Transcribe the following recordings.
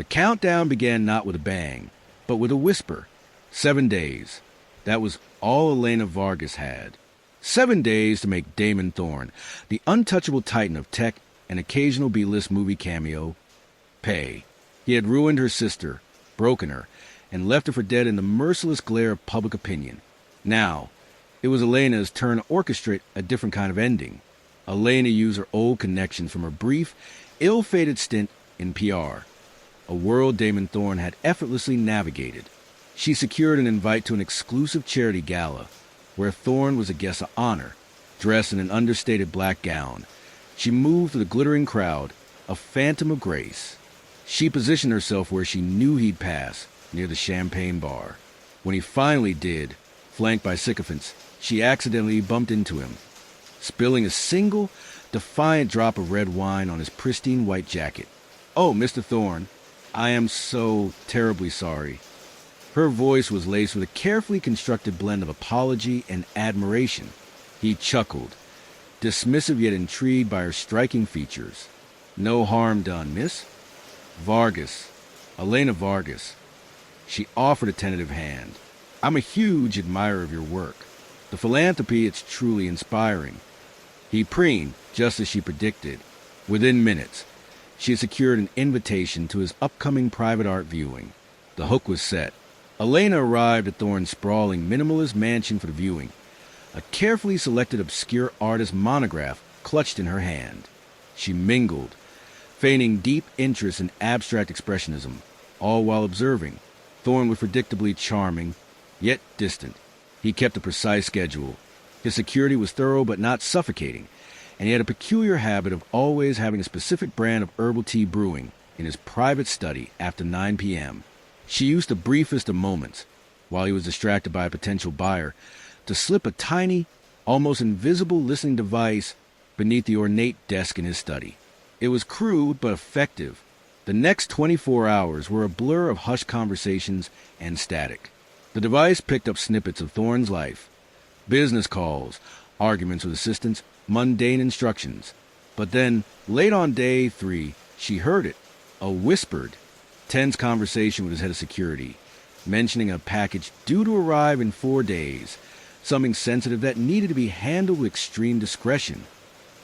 The countdown began not with a bang, but with a whisper. 7 days. That was all Elena Vargas had. 7 days to make Damon Thorne, the untouchable titan of tech and occasional B-list movie cameo, pay. He had ruined her sister, broken her, and left her for dead in the merciless glare of public opinion. Now, it was Elena's turn to orchestrate a different kind of ending. Elena used her old connections from her brief, ill-fated stint in PR, a world Damon Thorne had effortlessly navigated. She secured an invite to an exclusive charity gala, where Thorne was a guest of honor, dressed in an understated black gown. She moved through the glittering crowd, a phantom of grace. She positioned herself where she knew he'd pass, near the champagne bar. When he finally did, flanked by sycophants, she accidentally bumped into him, spilling a single, defiant drop of red wine on his pristine white jacket. "Oh, Mr. Thorne, I am so terribly sorry." Her voice was laced with a carefully constructed blend of apology and admiration. He chuckled, dismissive yet intrigued by her striking features. "No harm done, miss." "Vargas. Elena Vargas." She offered a tentative hand. "I'm a huge admirer of your work. The philanthropy, it's truly inspiring." He preened, just as she predicted. Within minutes, she had secured an invitation to his upcoming private art viewing. The hook was set. Elena arrived at Thorne's sprawling minimalist mansion for the viewing, a carefully selected obscure artist monograph clutched in her hand. She mingled, feigning deep interest in abstract expressionism, all while observing. Thorne was predictably charming, yet distant. He kept a precise schedule. His security was thorough but not suffocating, and he had a peculiar habit of always having a specific brand of herbal tea brewing in his private study after 9 p.m. She used the briefest of moments, while he was distracted by a potential buyer, to slip a tiny, almost invisible listening device beneath the ornate desk in his study. It was crude but effective. The next 24 hours were a blur of hushed conversations and static. The device picked up snippets of Thorne's life, business calls, arguments with assistants, mundane instructions. But then, late on day 3, she heard it, a whispered, tense conversation with his head of security, mentioning a package due to arrive in 4 days, something sensitive that needed to be handled with extreme discretion.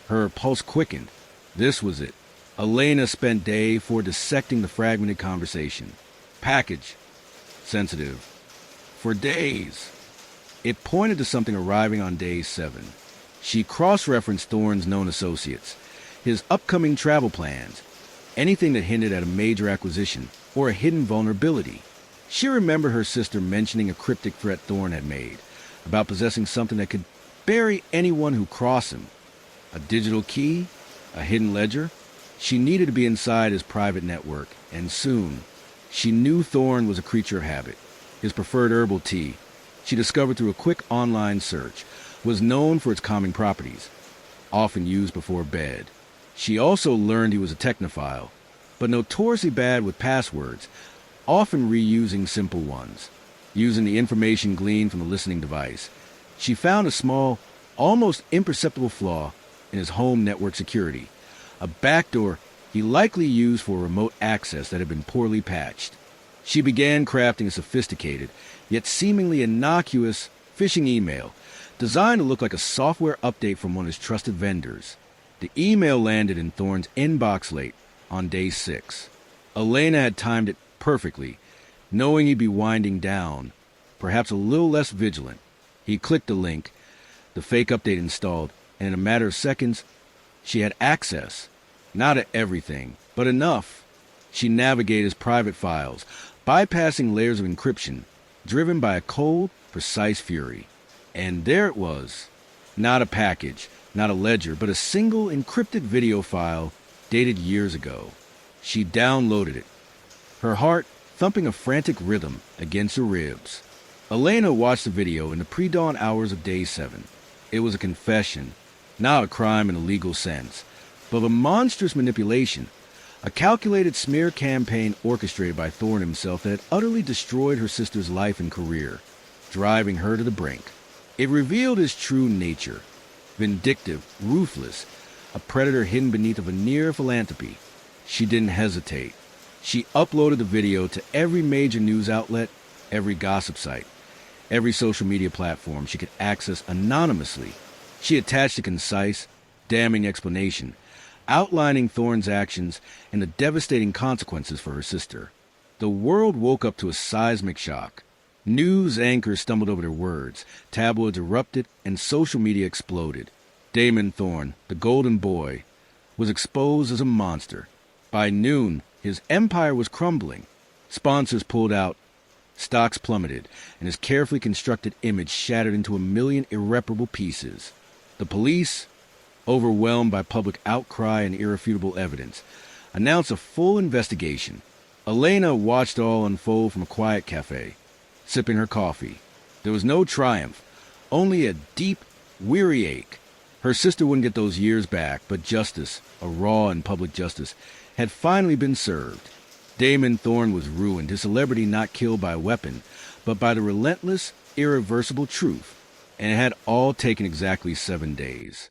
Her pulse quickened. This was it. Elena spent day 4 dissecting the fragmented conversation. Package. Sensitive. For days. It pointed to something arriving on day 7. She cross-referenced Thorne's known associates, his upcoming travel plans, anything that hinted at a major acquisition or a hidden vulnerability. She remembered her sister mentioning a cryptic threat Thorne had made, about possessing something that could bury anyone who crossed him. A digital key? A hidden ledger? She needed to be inside his private network, and soon. She knew Thorne was a creature of habit. His preferred herbal tea, she discovered through a quick online search, was known for its calming properties, often used before bed. She also learned he was a technophile, but notoriously bad with passwords, often reusing simple ones. Using the information gleaned from the listening device, she found a small, almost imperceptible flaw in his home network security, a backdoor he likely used for remote access that had been poorly patched. She began crafting a sophisticated, yet seemingly innocuous, phishing email, designed to look like a software update from one of his trusted vendors. The email landed in Thorne's inbox late, on day 6. Elena had timed it perfectly, knowing he'd be winding down, perhaps a little less vigilant. He clicked the link, the fake update installed, and in a matter of seconds, she had access. Not to everything, but enough. She navigated his private files, bypassing layers of encryption, driven by a cold, precise fury. And there it was. Not a package, not a ledger, but a single encrypted video file dated years ago. She downloaded it, her heart thumping a frantic rhythm against her ribs. Elena watched the video in the pre-dawn hours of day 7. It was a confession, not a crime in a legal sense, but a monstrous manipulation, a calculated smear campaign orchestrated by Thorne himself that had utterly destroyed her sister's life and career, driving her to the brink. It revealed his true nature, vindictive, ruthless, a predator hidden beneath a veneer of philanthropy. She didn't hesitate. She uploaded the video to every major news outlet, every gossip site, every social media platform she could access anonymously. She attached a concise, damning explanation, outlining Thorne's actions and the devastating consequences for her sister. The world woke up to a seismic shock. News anchors stumbled over their words, tabloids erupted, and social media exploded. Damon Thorne, the golden boy, was exposed as a monster. By noon, his empire was crumbling. Sponsors pulled out, stocks plummeted, and his carefully constructed image shattered into a million irreparable pieces. The police, overwhelmed by public outcry and irrefutable evidence, announced a full investigation. Elena watched all unfold from a quiet cafe, sipping her coffee. There was no triumph, only a deep, weary ache. Her sister wouldn't get those years back, but justice, a raw and public justice, had finally been served. Damon Thorne was ruined, his celebrity not killed by a weapon, but by the relentless, irreversible truth. And it had all taken exactly 7 days.